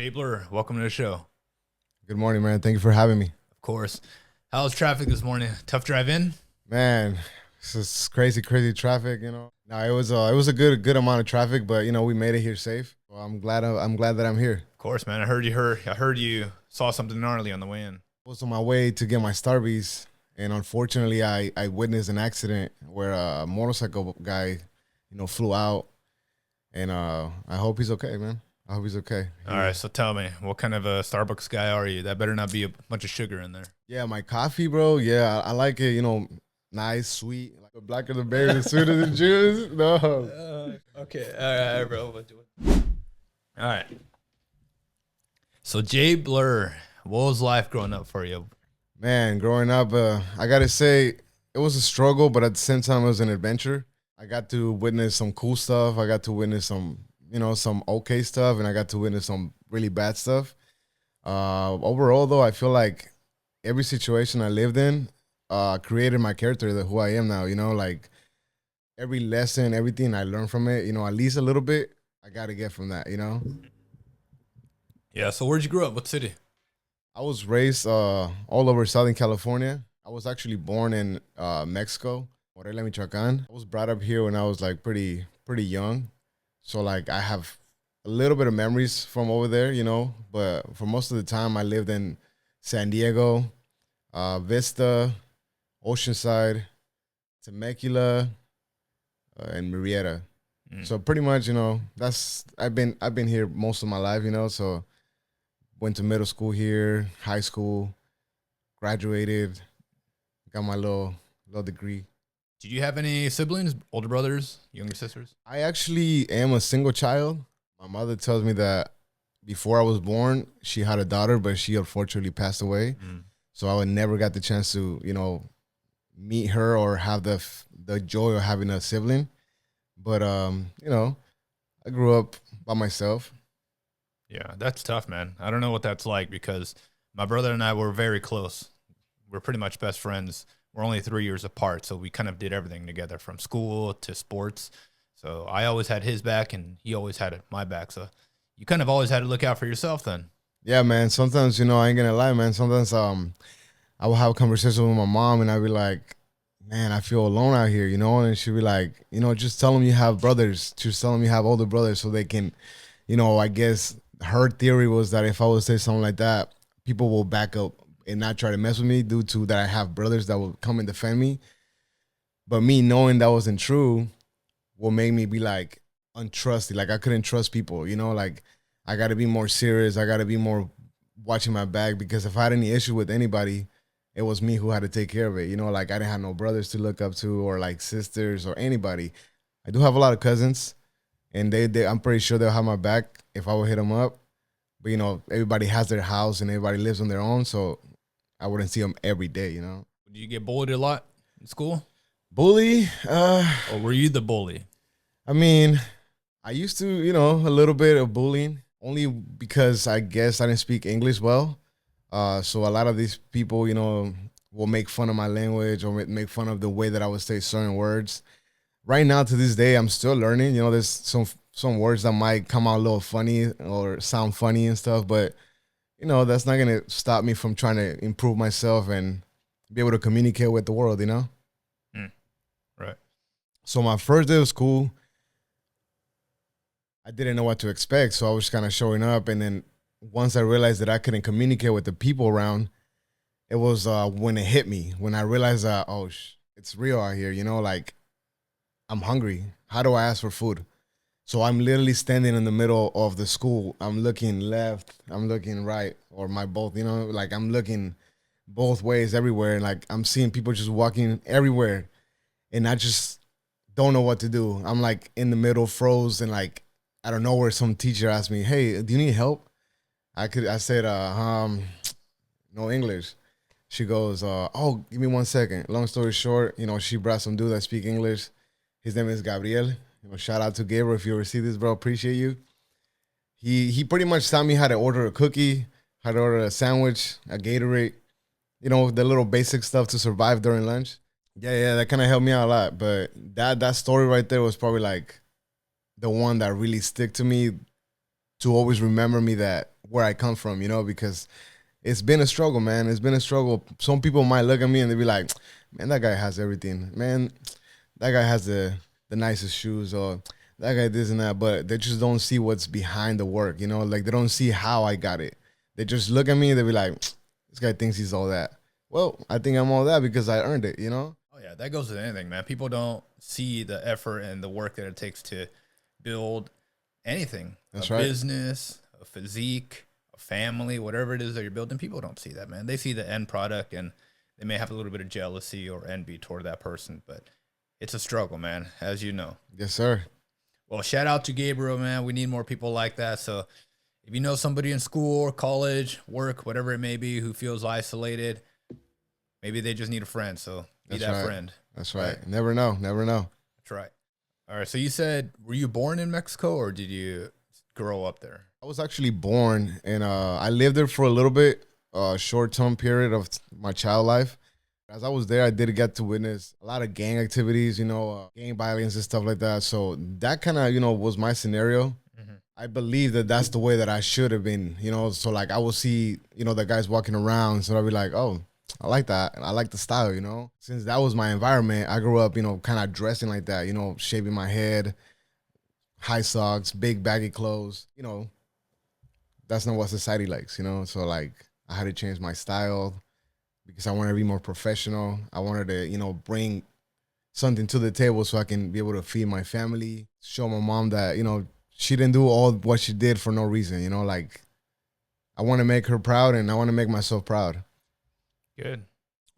Jay Blur, welcome to the show. Good morning, man. Thank you for having me. Of course. How's traffic this morning? Tough drive in? Man, this is crazy traffic, you know. No, it was a good amount of traffic, but you know, we made it here safe. So I'm glad that I'm here. Of course, man. I heard you saw something gnarly on the way in. I was on my way to get my Starbies, and unfortunately I witnessed an accident where a motorcycle guy, flew out, and I hope he's okay, man. I hope he's okay. All right, so tell me, what kind of a Starbucks guy are you? That better not be a bunch of sugar in there. Yeah, my coffee, bro. Yeah, I like it, nice, sweet. Like the blacker the berry, the sweeter the juice. No. Okay, all right, bro. All right. So Jay Blur, what was life growing up for you? Man, growing up, I gotta say it was a struggle, but at the same time, it was an adventure. I got to witness some cool stuff. I got to witness some okay stuff, and I got to witness some really bad stuff. Overall, though, I feel like every situation I lived in created my character, who I am now. Like every lesson, everything I learned from it, at least a little bit, I got to get from that. Yeah, so where'd you grow up? What city? I was raised all over Southern California. I was actually born in Mexico, Morelia, Michoacan. I was brought up here when I was like pretty young. So like I have a little bit of memories from over there, but for most of the time I lived in San Diego, Vista, Oceanside, Temecula, and Murrieta. So pretty much, that's I've been here most of my life, so went to middle school here, high school, graduated, got my little degree. Did you have any siblings, older brothers, younger sisters? I actually am a single child. My mother tells me that before I was born, she had a daughter, but she unfortunately passed away. So I never got the chance to, meet her or have the joy of having a sibling. But I grew up by myself. Yeah, that's tough, man. I don't know what that's like because my brother and I were very close. We're pretty much best friends. We're only 3 years apart, so we kind of did everything together from school to sports. So I always had his back, and he always had my back. So you kind of always had to look out for yourself then. Yeah, man. Sometimes, I ain't gonna lie, man. Sometimes I will have a conversation with my mom, and I'll be like, man, I feel alone out here, and she'll be like, just tell them you have brothers. Just tell them you have older brothers so they can, I guess her theory was that if I would say something like that, people will back up and not try to mess with me due to that I have brothers that will come and defend me. But me knowing that wasn't true will make me be like untrusty. Like I couldn't trust people, like I got to be more serious. I got to be more watching my back because if I had any issue with anybody, it was me who had to take care of it. Like I didn't have no brothers to look up to or like sisters or anybody. I do have a lot of cousins and they I'm pretty sure they'll have my back if I would hit them up. But, everybody has their house and everybody lives on their own. So I wouldn't see them every day, Do you get bullied a lot in school? Bully? Or were you the bully? I mean, I used to, a little bit of bullying only because I guess I didn't speak English well. So a lot of these people, will make fun of my language or make fun of the way that I would say certain words. Right now, to this day, I'm still learning. There's some words that might come out a little funny or sound funny and stuff, but that's not gonna stop me from trying to improve myself and be able to communicate with the world. Right. So my first day of school, I didn't know what to expect, so I was kind of showing up, and then once I realized that I couldn't communicate with the people around, it was when it hit me, when I realized that, it's real out here, like I'm hungry. How do I ask for food? So I'm literally standing in the middle of the school. I'm looking left, I'm looking right, or my both, like I'm looking both ways everywhere. And like I'm seeing people just walking everywhere. And I just don't know what to do. I'm like in the middle, froze, and like I don't know where some teacher asked me, hey, do you need help? I said, no English. She goes, oh, give me 1 second. Long story short, she brought some dude that speak English. His name is Gabriel. Shout out to Gabriel if you ever see this, bro. Appreciate you. He pretty much taught me how to order a cookie, how to order a sandwich, a Gatorade, the little basic stuff to survive during lunch. Yeah, that kind of helped me out a lot. But that story right there was probably like the one that really stick to me to always remember me that where I come from, you know, because it's been a struggle, man. It's been a struggle. Some people might look at me and they be like, man, that guy has everything. Man, that guy has the nicest shoes, or that guy this and that, but they just don't see what's behind the work, you know? Like they don't see how I got it. They just look at me and they be like, this guy thinks he's all that. Well, I think I'm all that because I earned it, you know? Oh yeah, that goes with anything, man. People don't see the effort and the work that it takes to build anything, a That's right. business, a physique, a family, whatever it is that you're building. People don't see that, man. They see the end product and they may have a little bit of jealousy or envy toward that person, but it's a struggle, man, as you know. Yes, sir. Well, shout out to Gabriel, man. We need more people like that. So if you know somebody in school or college, work, whatever it may be, who feels isolated, maybe they just need a friend. So be That's that right. friend. That's right. Never know. Never know. That's right. All right. So you said, were you born in Mexico or did you grow up there? I was actually born and I lived there for a little bit, a short-term period of my child life. As I was there, I did get to witness a lot of gang activities, you know, gang violence and stuff like that. So that kind of, you know, was my scenario. Mm-hmm. I believe that that's the way that I should have been, you know. So like I will see, you know, the guys walking around. So I'll be like, oh, I like that. And I like the style, you know. Since that was my environment, I grew up, you know, kind of dressing like that, you know, shaving my head, high socks, big baggy clothes, you know. That's not what society likes, you know. So like I had to change my style because I wanted to be more professional. I wanted to, you know, bring something to the table so I can be able to feed my family, show my mom that, you know, she didn't do all what she did for no reason, you know, like I want to make her proud and I want to make myself proud. Good.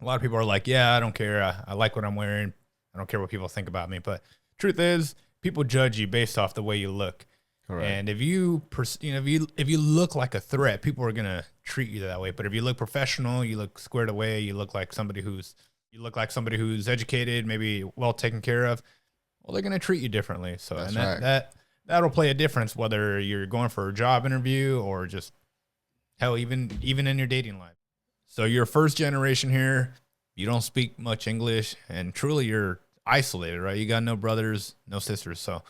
A lot of people are like, yeah, I don't care. I like what I'm wearing. I don't care what people think about me. But truth is, people judge you based off the way you look. Correct. And if you, if you look like a threat, people are gonna treat you that way. But if you look professional, you look squared away, you look like somebody who's educated, maybe well taken care of. Well, they're gonna treat you differently. So, That's and right. that'll play a difference whether you're going for a job interview or just hell, even in your dating life. So you're first generation here. You don't speak much English, and truly you're isolated, right? You got no brothers, no sisters. So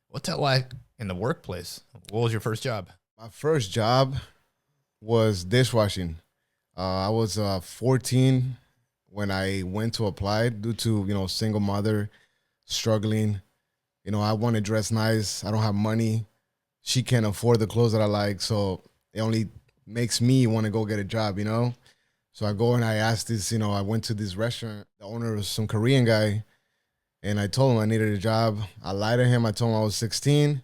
what's that like in the workplace? What was your first job? My first job was dishwashing. I was 14 when I went to apply due to, you know, single mother, struggling. You know, I want to dress nice. I don't have money. She can't afford the clothes that I like. So it only makes me want to go get a job, you know? So I go and I asked this, you know, I went to this restaurant. The owner was some Korean guy. And I told him I needed a job. I lied to him. I told him I was 16.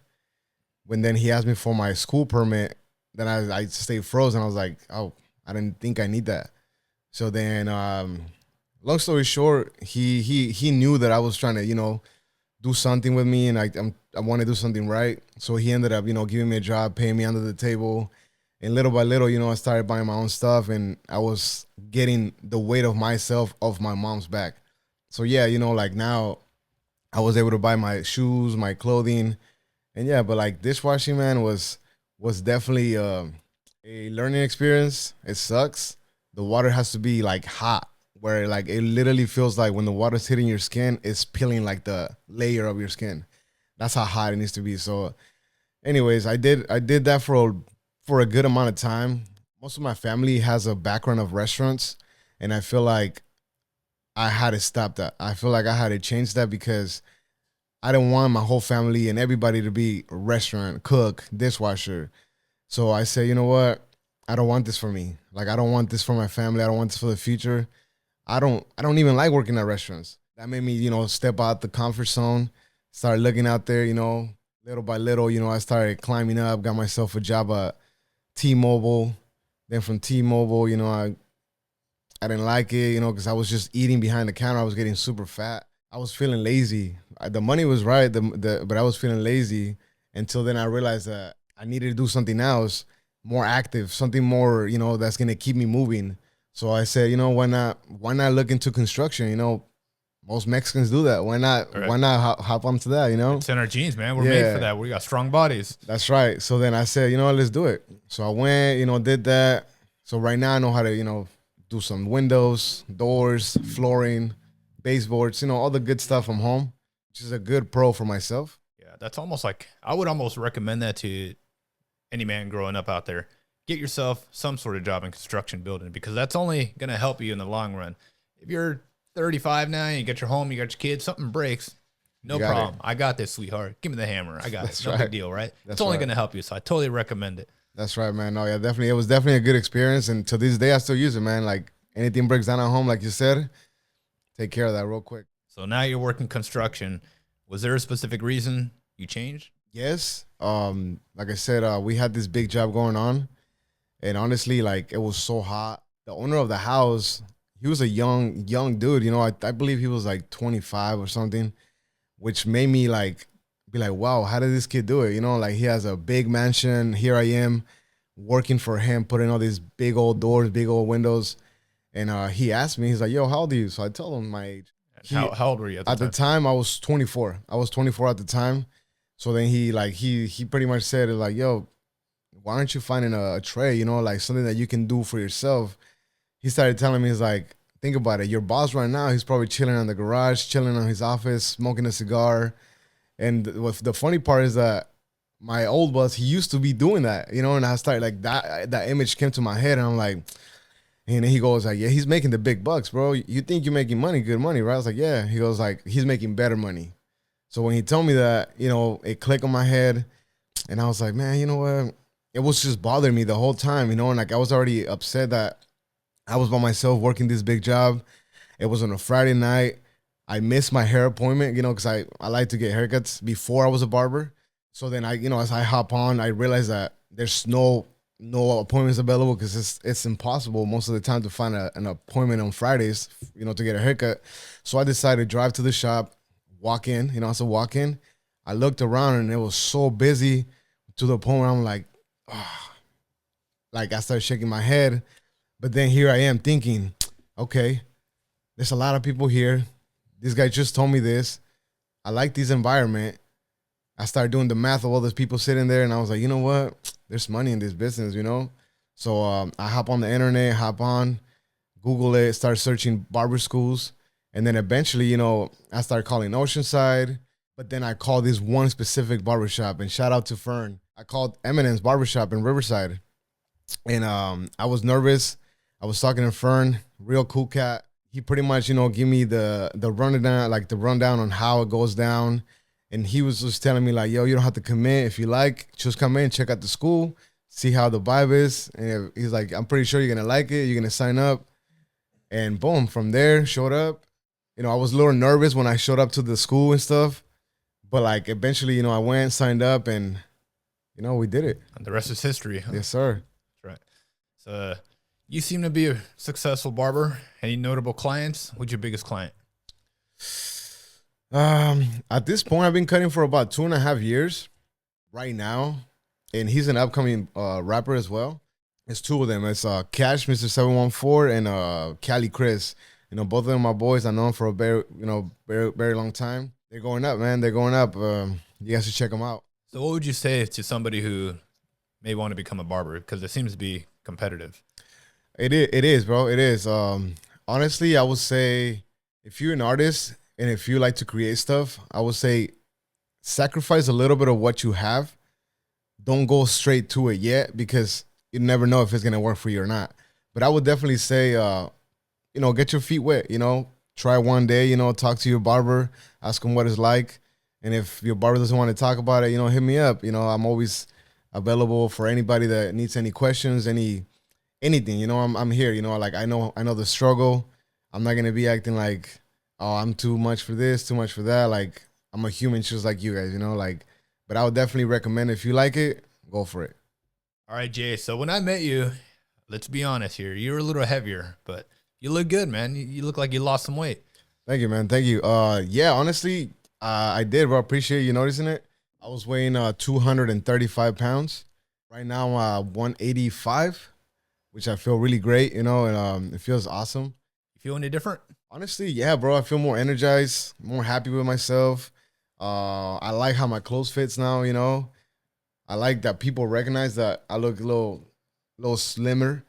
When then he asked me for my school permit, then I stayed frozen. I was like, oh, I didn't think I need that. So then, long story short, he knew that I was trying to, you know, do something with me, and I want to do something right. So he ended up, you know, giving me a job, paying me under the table, and little by little, you know, I started buying my own stuff, and I was getting the weight of myself off my mom's back. So yeah, you know, like now I was able to buy my shoes, my clothing, and yeah, but like dishwashing, man, was definitely a learning experience. It sucks. The water has to be like hot, where like it literally feels like when the water's hitting your skin, it's peeling like the layer of your skin. That's how hot it needs to be. So, anyways, I did that for a good amount of time. Most of my family has a background of restaurants, and I feel like I had to stop that. I feel like I had to change that because I didn't want my whole family and everybody to be a restaurant, cook, dishwasher. So I said, you know what? I don't want this for me. Like I don't want this for my family. I don't want this for the future. I don't even like working at restaurants. That made me, you know, step out the comfort zone, start looking out there, you know, little by little, you know, I started climbing up, got myself a job at T-Mobile. Then from T-Mobile, you know, I didn't like it, you know, because I was just eating behind the counter. I was getting super fat. I was feeling lazy. The money was right, but I was feeling lazy until then I realized that I needed to do something else, more active, something more, you know, that's gonna keep me moving. So I said, you know, why not look into construction? You know, most Mexicans do that. Why not? All right. Why not hop onto that? You know, It's in our genes, man. We're made for yeah, that. We got strong bodies. that's right. So then I said, you know what, let's do it. So I went, you know, did that. So right now I know how to, you know, do some windows, doors, flooring, baseboards, you know, all the good stuff from home, which is a good pro for myself. Yeah, that's almost like I would almost recommend that to any man growing up out there, get yourself some sort of job in construction building, because that's only going to help you in the long run. If you're 35 now, and you got your home, you got your kids, something breaks, You no got it. problem. I got this, sweetheart. Give me the hammer. I got it. That's No right. big deal, right? It's That's only right. going to help you. So I totally recommend it. That's right, man. No, yeah, definitely. It was definitely a good experience, and to this day, I still use it, man. Like anything breaks down at home, like you said, take care of that real quick. So now you're working construction. Was there a specific reason you changed? Yes. Like I said, we had this big job going on, and honestly, like it was so hot. The owner of the house, he was a young dude. You know, I believe he was like 25 or something, which made me like be like, wow, how did this kid do it? You know, like he has a big mansion. Here I am working for him, putting all these big old doors, big old windows. And he asked me, he's like, yo, how old are you? So I told him my age. How old were you At the time, I was 24. I was 24 at the time. So then he pretty much said like, yo, why aren't you finding a trade, you know, like something that you can do for yourself? He started telling me, he's like, think about it. Your boss right now, he's probably chilling in the garage, chilling in his office, smoking a cigar. And the funny part is that my old boss, he used to be doing that, you know, and I started like that image came to my head, and I'm like, and then he goes like, yeah, he's making the big bucks, bro. You think you're making money, good money, right? I was like, yeah. He goes like, he's making better money. So when he told me that, you know, it clicked on my head, and I was like, man, you know what? It was just bothering me the whole time, you know, and like I was already upset that I was by myself working this big job. It was on a Friday night. I missed my hair appointment, you know, because I like to get haircuts before I was a barber. So then I, you know, as I hop on, I realized that there's no appointments available because it's impossible most of the time to find an appointment on Fridays, you know, to get a haircut. So I decided to drive to the shop, walk in, you know, so walk in. I looked around and it was so busy to the point where I'm like, oh, like I started shaking my head. But then here I am thinking, okay, there's a lot of people here. This guy just told me this. I like this environment. I started doing the math of all those people sitting there, and I was like, you know what? There's money in this business, you know? So I hop on the internet, Google it, start searching barber schools. And then eventually, you know, I started calling Oceanside. But then I called this one specific barbershop, and shout out to Fern. I called Eminem's barbershop in Riverside. And I was nervous. I was talking to Fern, real cool cat. He pretty much, you know, give me the rundown on how it goes down. And he was just telling me like, yo, you don't have to commit. If you like, just come in, check out the school, see how the vibe is. And he's like, I'm pretty sure you're going to like it. You're going to sign up. And boom, from there, showed up. You know, I was a little nervous when I showed up to the school and stuff. But like eventually, you know, I went, signed up, and, you know, we did it. And the rest is history. Huh? Yes, sir. That's right. So you seem to be a successful barber. Any notable clients? What's your biggest client? At this point, I've been cutting for about 2.5 years right now. And he's an upcoming rapper as well. It's two of them. It's Cash, Mr. 714, and Cali Chris. You know, both of them are boys. I know them for a very long time. They're going up, man. They're going up. You guys should check them out. So what would you say to somebody who may want to become a barber? Because it seems to be competitive. It is, bro. It is. Honestly, I would say if you're an artist and if you like to create stuff, I would say sacrifice a little bit of what you have. Don't go straight to it yet, because you never know if it's going to work for you or not. But I would definitely say, you know, get your feet wet, you know, try one day, you know, talk to your barber, ask him what it's like. And if your barber doesn't want to talk about it, you know, hit me up. You know, I'm always available for anybody that needs any questions, anything, you know, I'm here, you know, like I know the struggle. I'm not going to be acting like, oh, I'm too much for this, too much for that. Like, I'm a human just like you guys, you know, like, but I would definitely recommend, if you like it, go for it. All right, Jay. So when I met you, let's be honest here, you were a little heavier, but you look good, man. You look like you lost some weight. Thank you, man. Thank you. Yeah, honestly, I did, bro. Appreciate you noticing it. I was weighing 235 pounds. Right now, I'm 185, which I feel really great, you know, and it feels awesome. You feel any different? Honestly, yeah, bro. I feel more energized, more happy with myself. I like how my clothes fits now, you know. I like that people recognize that I look a little slimmer.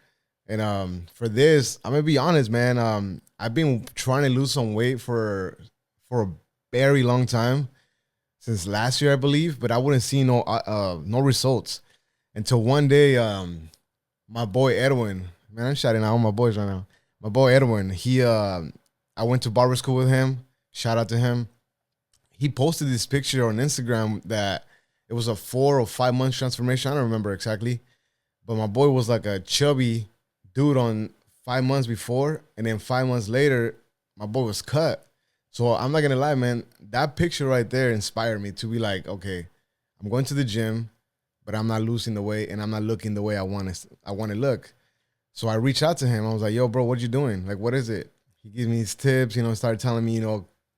And for this, I'm gonna be honest, man. I've been trying to lose some weight for a very long time, since last year, I believe, but I wouldn't see no results. Until one day, my boy Edwin, man, I'm shouting out all my boys right now. My boy Edwin, I went to barber school with him. Shout out to him. He posted this picture on Instagram that it was a 4 or 5 months transformation. I don't remember exactly, but my boy was like a chubby dude on 5 months before, and then 5 months later, my boy was cut. So I'm not gonna lie, man. That picture right there inspired me to be like, okay, I'm going to the gym, but I'm not losing the weight, and I'm not looking the way I want to look. So I reached out to him. I was like, yo, bro, what you doing? Like, what is it? He gives me his tips, started telling me,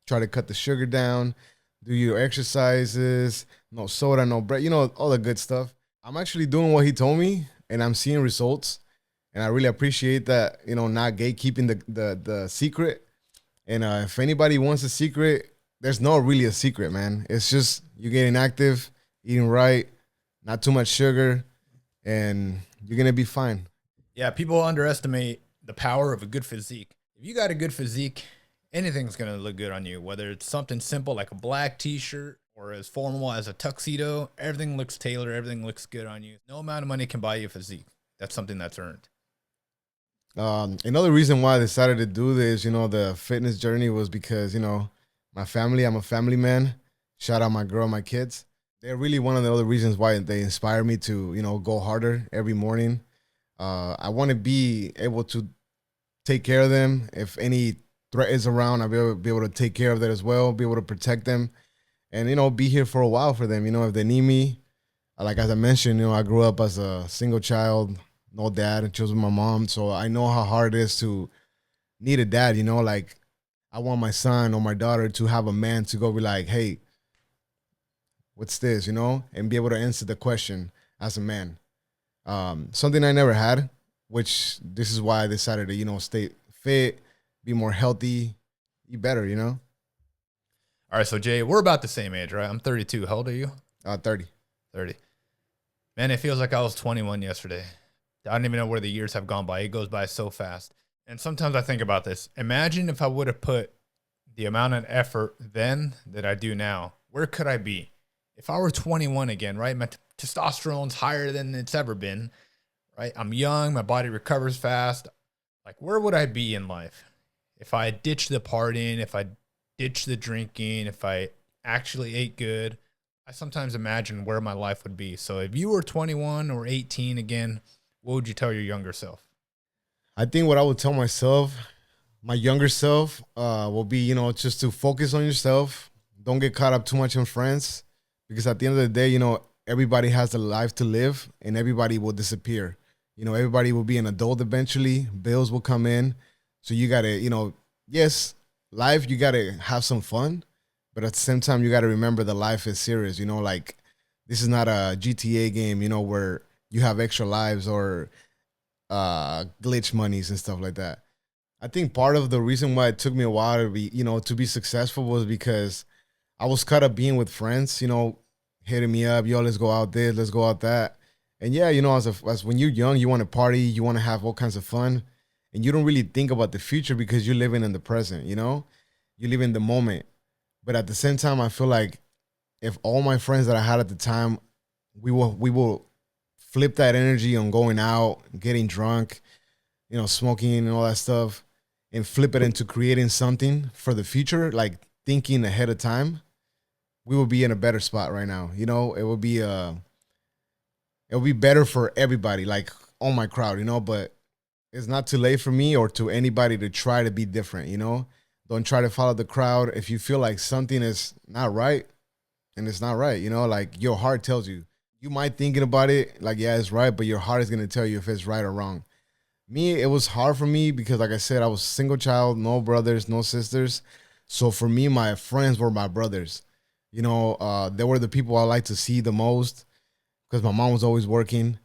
try to cut the sugar down, do your exercises, no soda, no bread, all the good stuff. I'm actually doing what he told me, and I'm seeing results. And I really appreciate that, not gatekeeping the secret. And if anybody wants a secret, there's not really a secret, man. It's just you getting active, eating right, not too much sugar, and you're gonna be fine. Yeah, people underestimate the power of a good physique. If you got a good physique, anything's gonna look good on you. Whether it's something simple like a black t-shirt or as formal as a tuxedo, everything looks tailored, everything looks good on you. No amount of money can buy you a physique. That's something that's earned. Another reason why I decided to do this, the fitness journey was because, my family, I'm a family man. Shout out my girl, my kids. They're really one of the other reasons why they inspire me to, go harder every morning. I want to be able to take care of them. If any threat is around, I'll be able to take care of that as well, be able to protect them and, be here for a while for them. If they need me, like as I mentioned, I grew up as a single child, no dad, and chose with my mom. So I know how hard it is to need a dad, like I want my son or my daughter to have a man to go be like, hey, what's this, and be able to answer the question as a man. Something I never had, which this is why I decided to, stay fit, be more healthy, eat better, All right, so Jay, we're about the same age, right? I'm 32. How old are you? 30. 30. Man, it feels like I was 21 yesterday. I don't even know where the years have gone by. It goes by so fast. And sometimes I think about this. Imagine if I would have put the amount of effort then that I do now. Where could I be? If I were 21 again, right? My testosterone's higher than it's ever been, right? I'm young. My body recovers fast. Like, where would I be in life? If I ditched the partying, if I ditched the drinking, if I actually ate good, I sometimes imagine where my life would be. So if you were 21 or 18 again, what would you tell your younger self? I think what I would tell myself, my younger self, will be, just to focus on yourself. Don't get caught up too much in friends because at the end of the day, everybody has a life to live and everybody will disappear. Everybody will be an adult eventually. Bills will come in. So you got to, yes, life, you got to have some fun. But at the same time, you got to remember that life is serious. Like this is not a GTA game, where you have extra lives or glitch monies and stuff like that. I think part of the reason why it took me a while to be, to be successful was because I was caught up being with friends, hitting me up, yo, let's go out this, let's go out that. And yeah, as when you're young, you want to party, you want to have all kinds of fun, and you don't really think about the future because you're living in the present, you live in the moment. But at the same time, I feel like if all my friends that I had at the time, we will flip that energy on going out, getting drunk, smoking and all that stuff, and flip it into creating something for the future, like thinking ahead of time, we will be in a better spot right now. It will be better for everybody, like all my crowd, but it's not too late for me or to anybody to try to be different, Don't try to follow the crowd. If you feel like something is not right, and it's not right, like your heart tells you. You might thinking about it like, yeah, it's right, but your heart is gonna tell you if it's right or wrong. Me, it was hard for me because, like I said, I was a single child, no brothers, no sisters. So for me, my friends were my brothers. They were the people I like to see the most because my mom was always working.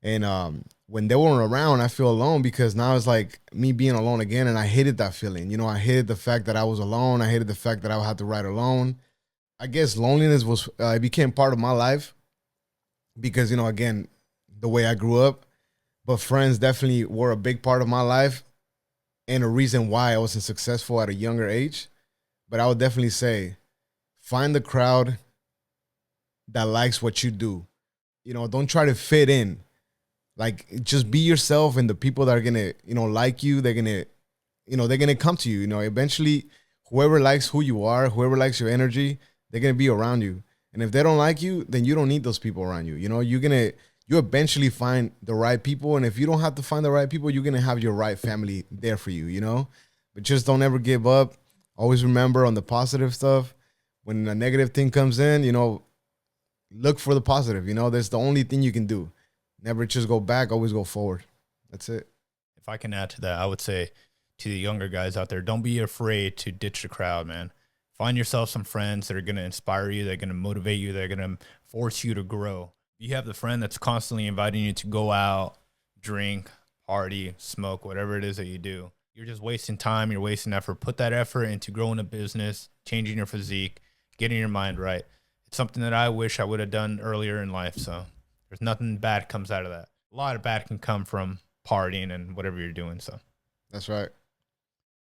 And when they weren't around, I feel alone because now it's like me being alone again. And I hated that feeling. I hated the fact that I was alone. I hated the fact that I would have to ride alone. I guess loneliness it became part of my life because, again, the way I grew up. But friends definitely were a big part of my life and a reason why I wasn't successful at a younger age. But I would definitely say find the crowd that likes what you do. don't try to fit in. Like, just be yourself, and the people that are gonna, like you, they're gonna come to you. Eventually, whoever likes who you are, whoever likes your energy, they're gonna be around you. And if they don't like you, then you don't need those people around you. You eventually find the right people, and if you don't have to find the right people, you're gonna have your right family there for you. But just don't ever give up. Always remember on the positive stuff. When a negative thing comes in, look for the positive. That's the only thing you can do. Never just go back, always go forward. That's it. If I can add to that, I would say to the younger guys out there, don't be afraid to ditch the crowd, man. Find yourself some friends that are going to inspire you, they're going to motivate you, they're going to force you to grow. You have the friend that's constantly inviting you to go out, drink, party, smoke, whatever it is that you do. You're just wasting time, you're wasting effort. Put that effort into growing a business, changing your physique, getting your mind right. It's something that I wish I would have done earlier in life, so there's nothing bad comes out of that. A lot of bad can come from partying and whatever you're doing. So That's right.